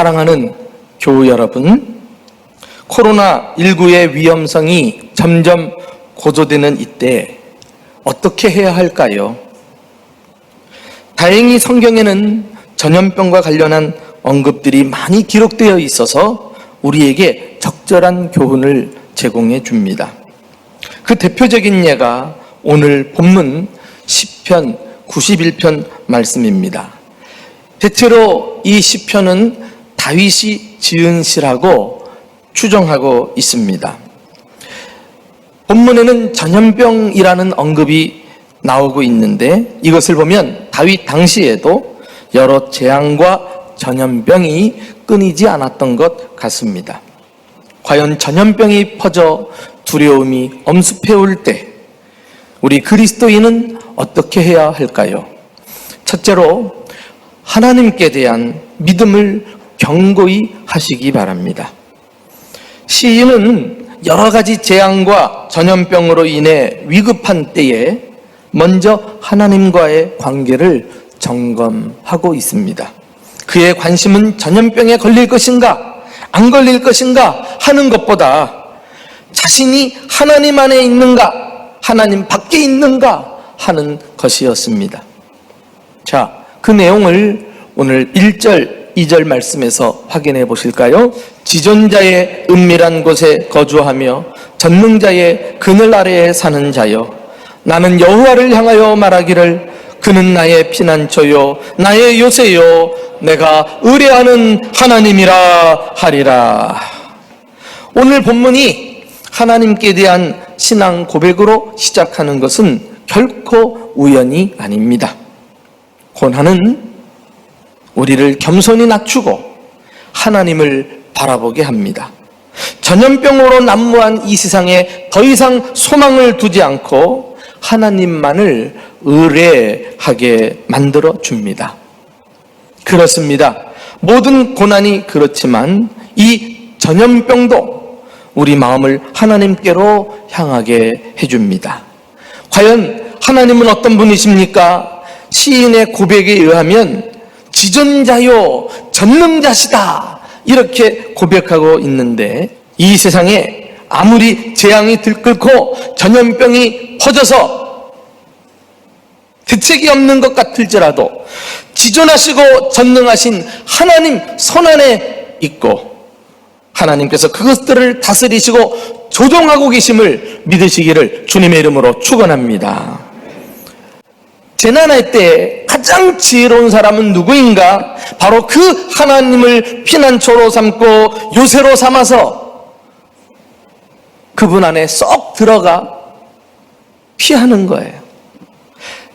사랑하는 교우 여러분, 코로나19의 위험성이 점점 고조되는 이때 어떻게 해야 할까요? 다행히 성경에는 전염병과 관련한 언급들이 많이 기록되어 있어서 우리에게 적절한 교훈을 제공해 줍니다. 그 대표적인 예가 오늘 본문 시편 91편 말씀입니다. 대체로 이 시편은 다윗이 지은 시라고 추정하고 있습니다. 본문에는 전염병이라는 언급이 나오고 있는데 이것을 보면 다윗 당시에도 여러 재앙과 전염병이 끊이지 않았던 것 같습니다. 과연 전염병이 퍼져 두려움이 엄습해올 때 우리 그리스도인은 어떻게 해야 할까요? 첫째로 하나님께 대한 믿음을 견고히 하시기 바랍니다. 시인은 여러 가지 재앙과 전염병으로 인해 위급한 때에 먼저 하나님과의 관계를 점검하고 있습니다. 그의 관심은 전염병에 걸릴 것인가, 안 걸릴 것인가 하는 것보다 자신이 하나님 안에 있는가, 하나님 밖에 있는가 하는 것이었습니다. 자, 그 내용을 오늘 1절, 2절 말씀에서 확인해 보실까요? 지존자의 은밀한 곳에 거주하며 전능자의 그늘 아래에 사는 자여, 나는 여호와를 향하여 말하기를 그는 나의 피난처요 나의 요새요 내가 의뢰하는 하나님이라 하리라. 오늘 본문이 하나님께 대한 신앙 고백으로 시작하는 것은 결코 우연이 아닙니다. 고난은 우리를 겸손히 낮추고 하나님을 바라보게 합니다. 전염병으로 난무한 이 세상에 더 이상 소망을 두지 않고 하나님만을 의뢰하게 만들어 줍니다. 그렇습니다. 모든 고난이 그렇지만 이 전염병도 우리 마음을 하나님께로 향하게 해줍니다. 과연 하나님은 어떤 분이십니까? 시인의 고백에 의하면 지존자요 전능자시다 이렇게 고백하고 있는데, 이 세상에 아무리 재앙이 들끓고 전염병이 퍼져서 대책이 없는 것 같을지라도 지존하시고 전능하신 하나님 손안에 있고 하나님께서 그것들을 다스리시고 조종하고 계심을 믿으시기를 주님의 이름으로 축원합니다. 재난할 때 가장 지혜로운 사람은 누구인가? 바로 그 하나님을 피난처로 삼고 요새로 삼아서 그분 안에 쏙 들어가 피하는 거예요.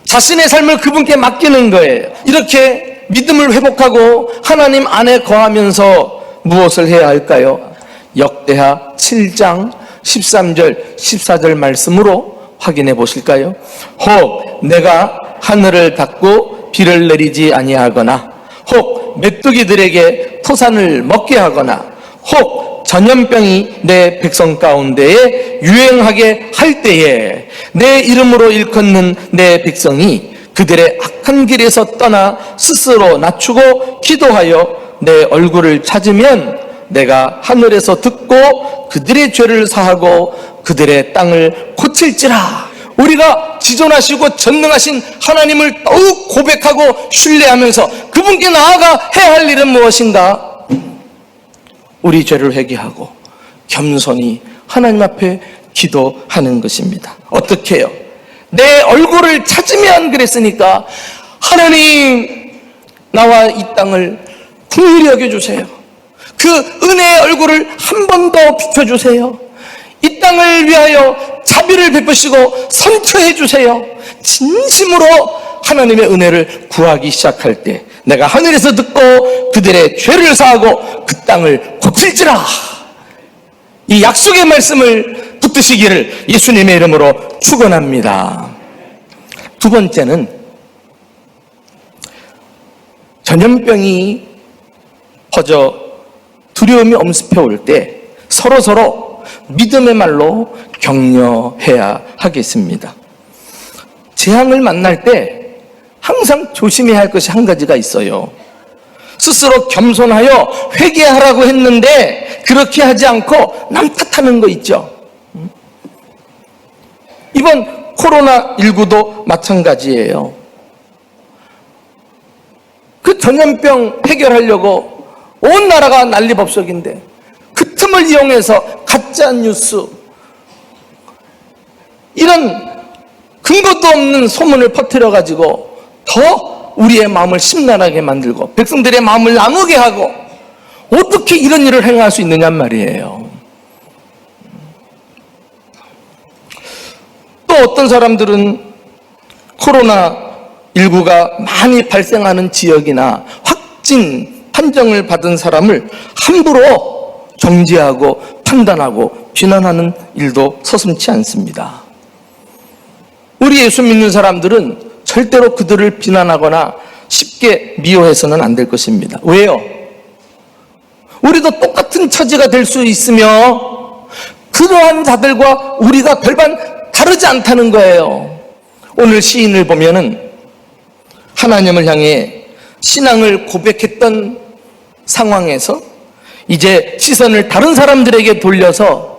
자신의 삶을 그분께 맡기는 거예요. 이렇게 믿음을 회복하고 하나님 안에 거하면서 무엇을 해야 할까요? 역대하 7장 13절 14절 말씀으로 확인해 보실까요? 혹 내가 하늘을 닫고 비를 내리지 아니하거나, 혹 메뚜기들에게 토산을 먹게 하거나, 혹 전염병이 내 백성 가운데에 유행하게 할 때에 내 이름으로 일컫는 내 백성이 그들의 악한 길에서 떠나 스스로 낮추고 기도하여 내 얼굴을 찾으면 내가 하늘에서 듣고 그들의 죄를 사하고 그들의 땅을 고칠지라. 우리가 지존하시고 전능하신 하나님을 더욱 고백하고 신뢰하면서 그분께 나아가 해야 할 일은 무엇인가? 우리 죄를 회개하고 겸손히 하나님 앞에 기도하는 것입니다. 어떻게 해요? 내 얼굴을 찾으면 그랬으니까 하나님 나와 이 땅을 긍휼히 여겨주세요. 그 은혜의 얼굴을 한 번 더 비춰주세요. 이 땅을 위하여 자비를 베푸시고 선처해 주세요. 진심으로 하나님의 은혜를 구하기 시작할 때 내가 하늘에서 듣고 그들의 죄를 사하고 그 땅을 고칠지라. 이 약속의 말씀을 붙드시기를 예수님의 이름으로 축원합니다. 두 번째는 전염병이 퍼져 두려움이 엄습해 올 때 서로 믿음의 말로 격려해야 하겠습니다. 재앙을 만날 때 항상 조심해야 할 것이 한 가지가 있어요. 스스로 겸손하여 회개하라고 했는데 그렇게 하지 않고 남 탓하는 거 있죠. 이번 코로나19도 마찬가지예요. 그 전염병 해결하려고 온 나라가 난리법석인데 그 틈을 이용해서 가짜뉴스, 이런 근거도 없는 소문을 퍼뜨려가지고 더 우리의 마음을 심란하게 만들고 백성들의 마음을 나누게 하고, 어떻게 이런 일을 행할 수 있느냐 말이에요. 또 어떤 사람들은 코로나19가 많이 발생하는 지역이나 확진 판정을 받은 사람을 함부로 정죄하고 판단하고 비난하는 일도 서슴지 않습니다. 우리 예수 믿는 사람들은 절대로 그들을 비난하거나 쉽게 미워해서는 안 될 것입니다. 왜요? 우리도 똑같은 처지가 될 수 있으며 그러한 자들과 우리가 별반 다르지 않다는 거예요. 오늘 시인을 보면은 하나님을 향해 신앙을 고백했던 상황에서 이제 시선을 다른 사람들에게 돌려서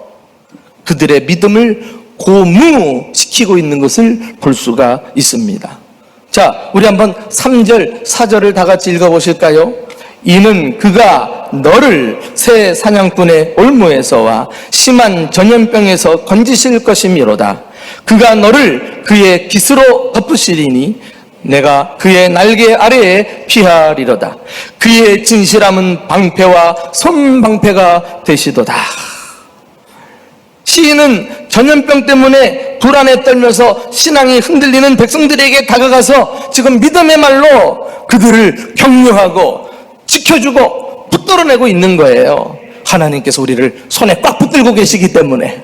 그들의 믿음을 고무시키고 있는 것을 볼 수가 있습니다. 자, 우리 한번 3절, 4절을 다 같이 읽어보실까요? 이는 그가 너를 새 사냥꾼의 올무에서와 심한 전염병에서 건지실 것이미로다. 그가 너를 그의 깃으로 덮으시리니 내가 그의 날개 아래에 피하리로다. 그의 진실함은 방패와 손방패가 되시도다. 시인은 전염병 때문에 불안에 떨면서 신앙이 흔들리는 백성들에게 다가가서 지금 믿음의 말로 그들을 격려하고 지켜주고 붙들어내고 있는 거예요. 하나님께서 우리를 손에 꽉 붙들고 계시기 때문에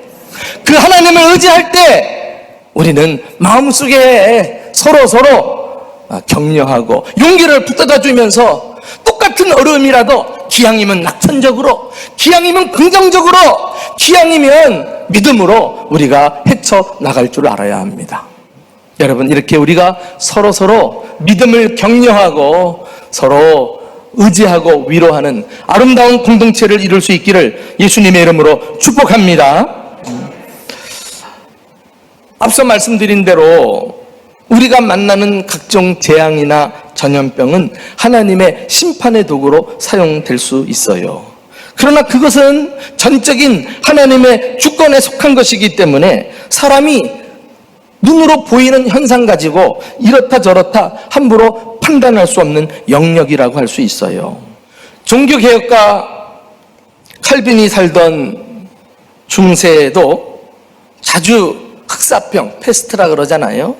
그 하나님을 의지할 때 우리는 마음속에 서로 격려하고 용기를 붙들어 주면서 똑같은 어려움이라도 기왕이면 낙천적으로, 기왕이면 긍정적으로, 기왕이면 믿음으로 우리가 헤쳐나갈 줄 알아야 합니다. 여러분, 이렇게 우리가 서로 믿음을 격려하고 서로 의지하고 위로하는 아름다운 공동체를 이룰 수 있기를 예수님의 이름으로 축복합니다. 앞서 말씀드린 대로 우리가 만나는 각종 재앙이나 전염병은 하나님의 심판의 도구로 사용될 수 있어요. 그러나 그것은 전적인 하나님의 주권에 속한 것이기 때문에 사람이 눈으로 보이는 현상 가지고 이렇다 저렇다 함부로 판단할 수 없는 영역이라고 할 수 있어요. 종교개혁가 칼빈이 살던 중세에도 자주 흑사병, 페스트라 그러잖아요.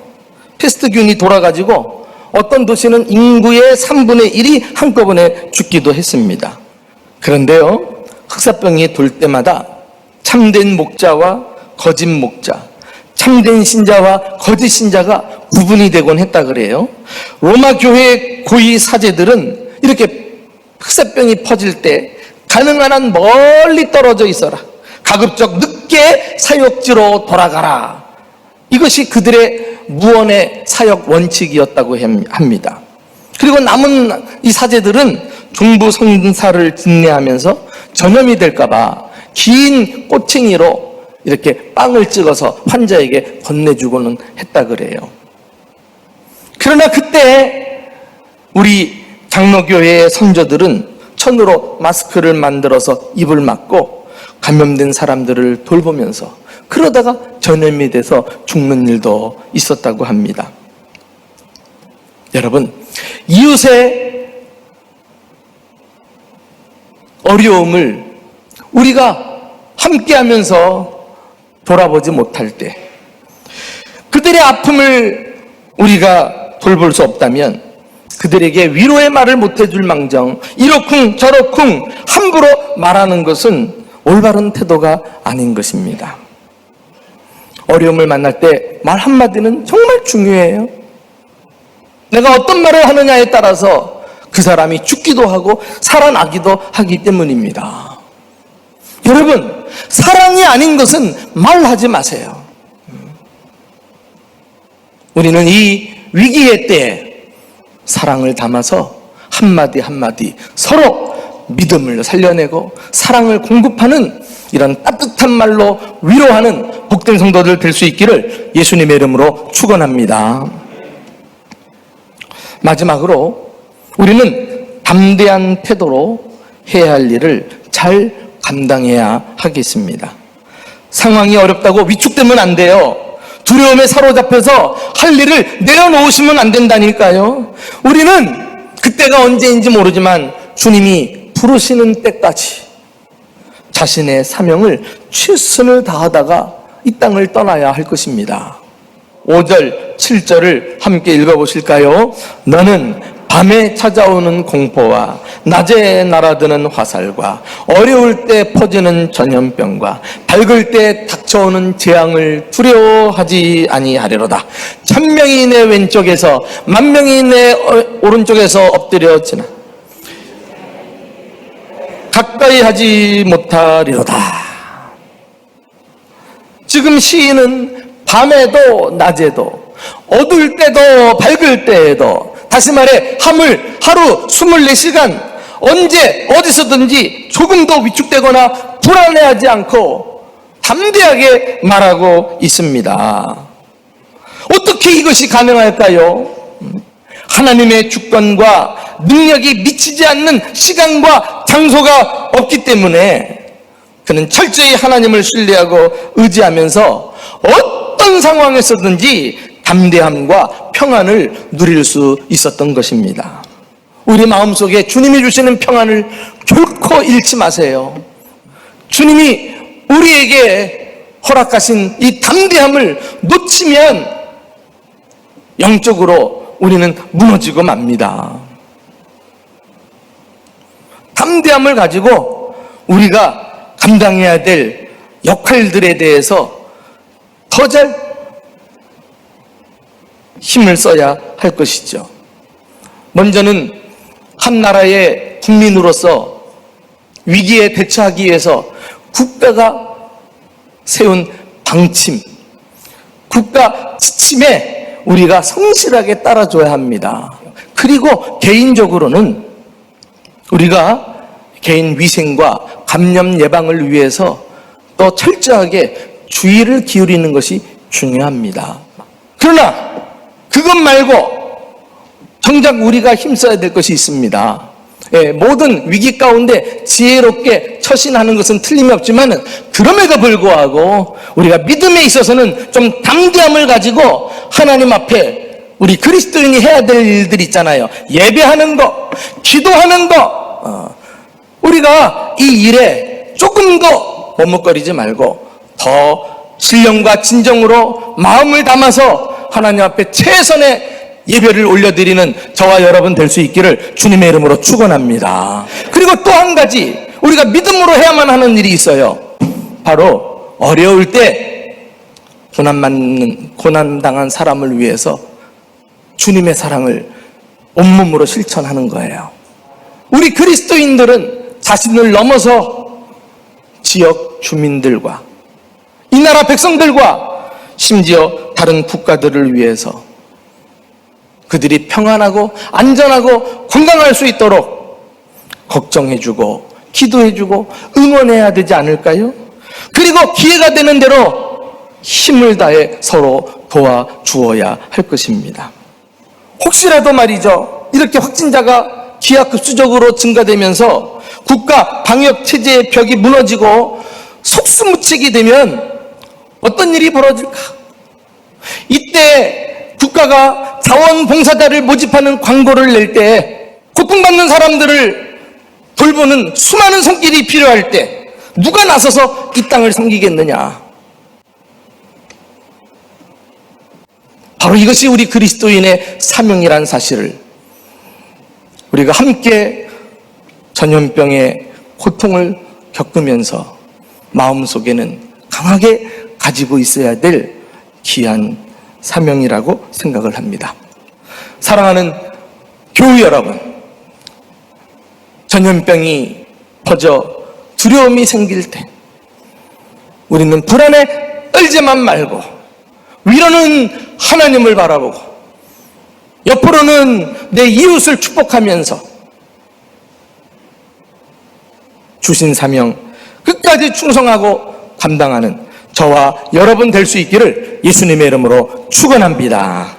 페스트균이 돌아가지고 어떤 도시는 인구의 3분의 1이 한꺼번에 죽기도 했습니다. 그런데요, 흑사병이 돌 때마다 참된 목자와 거짓 목자, 참된 신자와 거짓 신자가 구분이 되곤 했다 그래요. 로마 교회 고위 사제들은 이렇게 흑사병이 퍼질 때 가능한 한 멀리 떨어져 있어라, 가급적 늦게 사역지로 돌아가라, 이것이 그들의 무언의 사역 원칙이었다고 합니다. 그리고 남은 이 사제들은 중부 성사를 진례하면서 전염이 될까봐 긴 꼬챙이로 이렇게 빵을 찍어서 환자에게 건네주고는 했다 그래요. 그러나 그때 우리 장로교회의 선조들은 천으로 마스크를 만들어서 입을 막고 감염된 사람들을 돌보면서 그러다가 전염이 돼서 죽는 일도 있었다고 합니다. 여러분, 이웃의 어려움을 우리가 함께하면서 돌아보지 못할 때, 그들의 아픔을 우리가 돌볼 수 없다면 그들에게 위로의 말을 못해줄 망정 이러쿵 저러쿵 함부로 말하는 것은 올바른 태도가 아닌 것입니다. 어려움을 만날 때 말 한마디는 정말 중요해요. 내가 어떤 말을 하느냐에 따라서 그 사람이 죽기도 하고 살아나기도 하기 때문입니다. 여러분, 사랑이 아닌 것은 말하지 마세요. 우리는 이 위기의 때에 사랑을 담아서 한마디 한마디 서로 믿음을 살려내고 사랑을 공급하는 이런 따뜻한 말로 위로하는 복된 성도들 될 수 있기를 예수님의 이름으로 축원합니다. 마지막으로 우리는 담대한 태도로 해야 할 일을 잘 감당해야 하겠습니다. 상황이 어렵다고 위축되면 안 돼요. 두려움에 사로잡혀서 할 일을 내려놓으시면 안 된다니까요. 우리는 그때가 언제인지 모르지만 주님이 부르시는 때까지 자신의 사명을 최선을 다하다가 이 땅을 떠나야 할 것입니다. 5절, 7절을 함께 읽어보실까요? 너는 밤에 찾아오는 공포와 낮에 날아드는 화살과 어려울 때 퍼지는 전염병과 밝을 때 닥쳐오는 재앙을 두려워하지 아니하리로다. 1000명이 내 왼쪽에서 10,000명이 내 오른쪽에서 엎드려지나 가까이 하지 못하리로다. 지금 시인은 밤에도 낮에도 어두울 때도 밝을 때에도 다시 말해 하루 24시간 언제 어디서든지 조금도 위축되거나 불안해하지 않고 담대하게 말하고 있습니다. 어떻게 이것이 가능할까요? 하나님의 주권과 능력이 미치지 않는 시간과 장소가 없기 때문에 그는 철저히 하나님을 신뢰하고 의지하면서 어떤 상황에서든지 담대함과 평안을 누릴 수 있었던 것입니다. 우리 마음속에 주님이 주시는 평안을 결코 잃지 마세요. 주님이 우리에게 허락하신 이 담대함을 놓치면 영적으로 우리는 무너지고 맙니다. 담대함을 가지고 우리가 감당해야 될 역할들에 대해서 더 잘 힘을 써야 할 것이죠. 먼저는 한 나라의 국민으로서 위기에 대처하기 위해서 국가가 세운 방침, 국가 지침에 우리가 성실하게 따라줘야 합니다. 그리고 개인적으로는 우리가 개인 위생과 감염 예방을 위해서 또 철저하게 주의를 기울이는 것이 중요합니다. 그러나 그것 말고 정작 우리가 힘써야 될 것이 있습니다. 모든 위기 가운데 지혜롭게 처신하는 것은 틀림이 없지만 그럼에도 불구하고 우리가 믿음에 있어서는 좀 담대함을 가지고 하나님 앞에 우리 그리스도인이 해야 될 일들이 있잖아요. 예배하는 거, 기도하는 거, 우리가 이 일에 조금 더 머뭇거리지 말고 더 신령과 진정으로 마음을 담아서 하나님 앞에 최선의 예배를 올려드리는 저와 여러분 될 수 있기를 주님의 이름으로 축원합니다. 그리고 또 한 가지 우리가 믿음으로 해야만 하는 일이 있어요. 바로 어려울 때 고난당한 사람을 위해서 주님의 사랑을 온몸으로 실천하는 거예요. 우리 그리스도인들은 자신을 넘어서 지역 주민들과 이 나라 백성들과 심지어 다른 국가들을 위해서 그들이 평안하고 안전하고 건강할 수 있도록 걱정해주고 기도해주고 응원해야 되지 않을까요? 그리고 기회가 되는 대로 힘을 다해 서로 도와주어야 할 것입니다. 혹시라도 말이죠, 이렇게 확진자가 기하급수적으로 증가되면서 국가 방역체제의 벽이 무너지고 속수무책이 되면 어떤 일이 벌어질까? 이때 국가가 자원봉사자를 모집하는 광고를 낼 때 고통받는 사람들을 돌보는 수많은 손길이 필요할 때 누가 나서서 이 땅을 섬기겠느냐? 바로 이것이 우리 그리스도인의 사명이란 사실을 우리가 함께 전염병의 고통을 겪으면서 마음속에는 강하게 가지고 있어야 될 귀한 사명이라고 생각을 합니다. 사랑하는 교우 여러분, 전염병이 퍼져 두려움이 생길 때 우리는 불안에 떨지만 말고 위로는 하나님을 바라보고 옆으로는 내 이웃을 축복하면서 주신 사명 끝까지 충성하고 감당하는 저와 여러분 될 수 있기를 예수님의 이름으로 축원합니다.